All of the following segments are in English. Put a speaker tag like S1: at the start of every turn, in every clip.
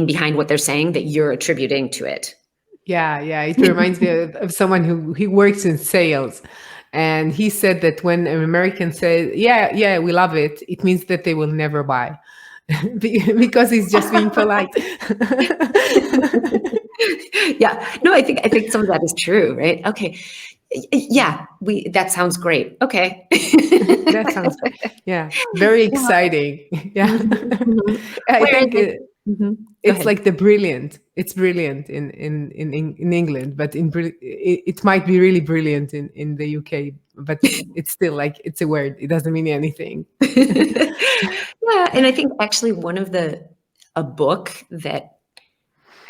S1: behind what they're saying that you're attributing to it.
S2: Yeah, it reminds me of someone who he works in sales. And he said that when an American says, yeah, we love it, it means that they will never buy. Because he's just being polite.
S1: Yeah. No, I think some of that is true, right? Okay. Yeah, that sounds great. Okay.
S2: That sounds, very exciting. Yeah. I think it's like it's brilliant in England, but it might be really brilliant in the UK, but it's still like, it's a word. It doesn't mean anything.
S1: Yeah. And I think actually a book that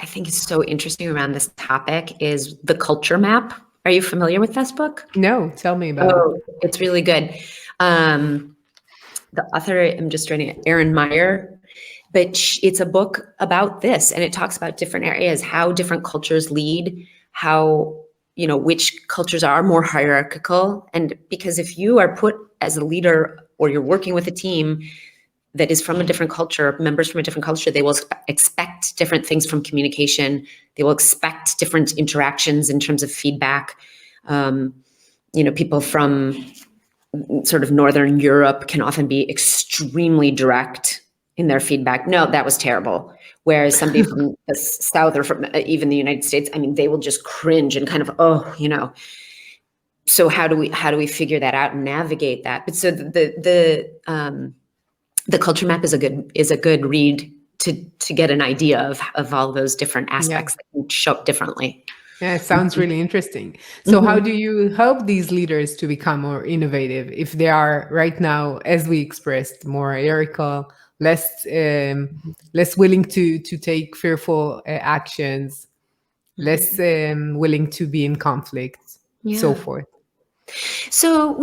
S1: I think is so interesting around this topic is The Culture Map. Are you familiar with this book?
S2: No, tell me about it.
S1: It's really good. The author, I'm just writing it, Erin Meyer, but it's a book about this, and it talks about different areas, how different cultures lead, how, which cultures are more hierarchical. And because if you are put as a leader or you're working with a team that is from a different culture, members from a different culture, they will expect different things from communication. They will expect different interactions in terms of feedback. People from sort of Northern Europe can often be extremely direct in their feedback. No, that was terrible. Whereas somebody from the South or from even the United States, I mean, they will just cringe and kind of, So how do we figure that out and navigate that? But so the Culture Map is a good read to get an idea of all those different aspects that can show up differently.
S2: Yeah, it sounds really interesting. So how do you help these leaders to become more innovative if they are right now, as we expressed, more hierarchical, less willing to take fearful actions, less willing to be in conflict, so forth?
S1: So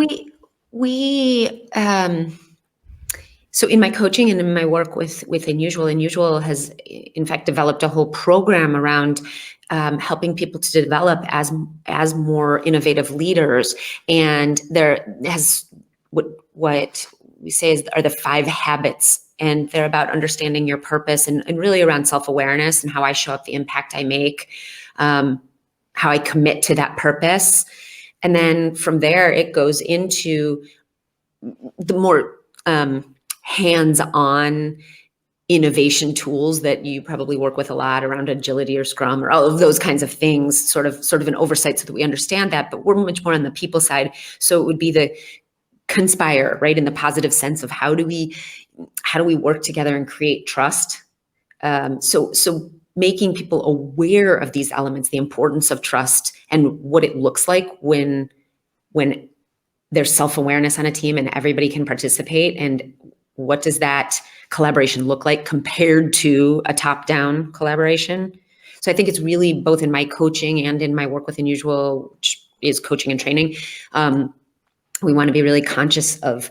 S1: so in my coaching and in my work with Inusual has in fact developed a whole program around helping people to develop as more innovative leaders. And there has what we say are the 5 habits, and they're about understanding your purpose and really around self-awareness and how I show up, the impact I make, how I commit to that purpose. And then from there, it goes into the more hands-on innovation tools that you probably work with a lot around agility or Scrum or all of those kinds of things, sort of an oversight so that we understand that, but we're much more on the people side. So it would be the conspire, right? In the positive sense of how do we work together and create trust? So making people aware of these elements, the importance of trust and what it looks like when there's self-awareness on a team and everybody can participate, and what does that collaboration look like compared to a top-down collaboration? So I think it's really both in my coaching and in my work with Unusual, which is coaching and training. We want to be really conscious of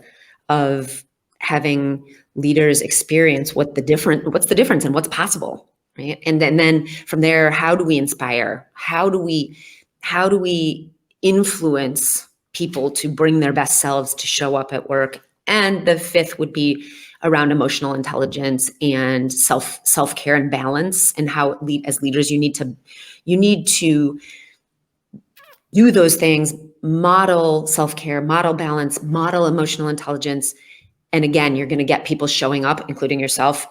S1: having leaders experience what's the difference and what's possible, right? And then from there, how do we inspire? How do we influence people to bring their best selves to show up at work? And the 5th would be around emotional intelligence and self-care and balance, and how as leaders you need to do those things, model self-care, model balance, model emotional intelligence. And again, you're going to get people showing up, including yourself,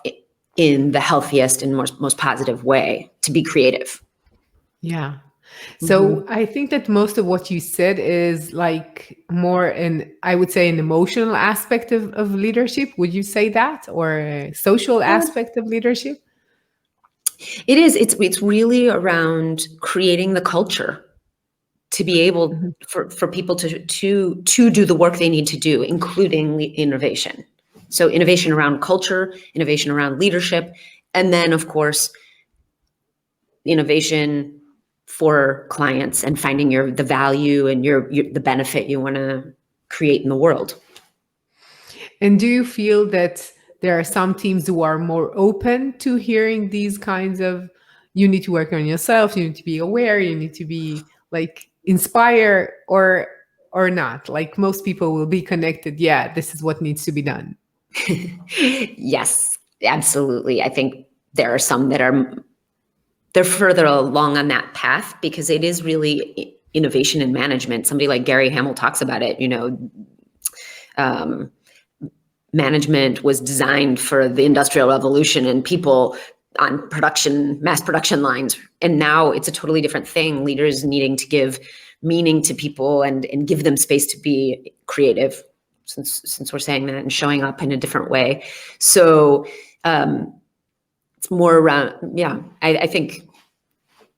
S1: in the healthiest and most positive way to be creative.
S2: Yeah. So I think that most of what you said is like more I would say an emotional aspect of leadership. Would you say that? Or a social aspect of leadership?
S1: It is. It's really around creating the culture to be able for people to do the work they need to do, including innovation. So innovation around culture, innovation around leadership, and then of course, innovation for clients and finding the value and the benefit you want to create in the world.
S2: And do you feel that there are some teams who are more open to hearing these kinds of, you need to work on yourself, you need to be aware, you need to be like inspire, or not? Like most people will be connected. Yeah, this is what needs to be done.
S1: Yes, absolutely. I think there are some that they're further along on that path, because it is really innovation in management. Somebody like Gary Hamel talks about it, management was designed for the Industrial Revolution and people on mass production lines. And now it's a totally different thing. Leaders needing to give meaning to people and give them space to be creative, since we're saying that, and showing up in a different way. So it's more around, I think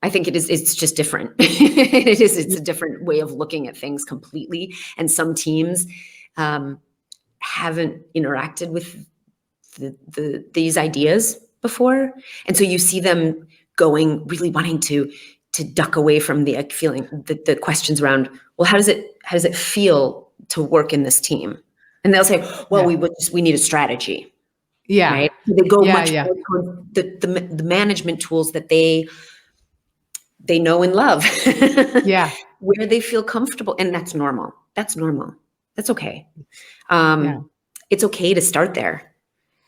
S1: it's just different. It's a different way of looking at things completely. And some teams haven't interacted with these ideas before. And so you see them really wanting to duck away from the feeling, the questions around, well, how does it feel to work in this team? And they'll say, well, we need a strategy.
S2: Yeah.
S1: Right? They go much more toward the management tools that they know and love.
S2: Yeah.
S1: Where they feel comfortable. And that's normal. That's okay. It's okay to start there.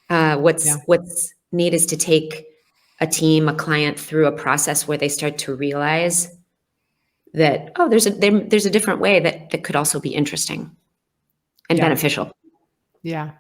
S1: What's neat is to take a team, a client, through a process where they start to realize that, oh, there's a different way that could also be interesting and beneficial.
S2: Yeah.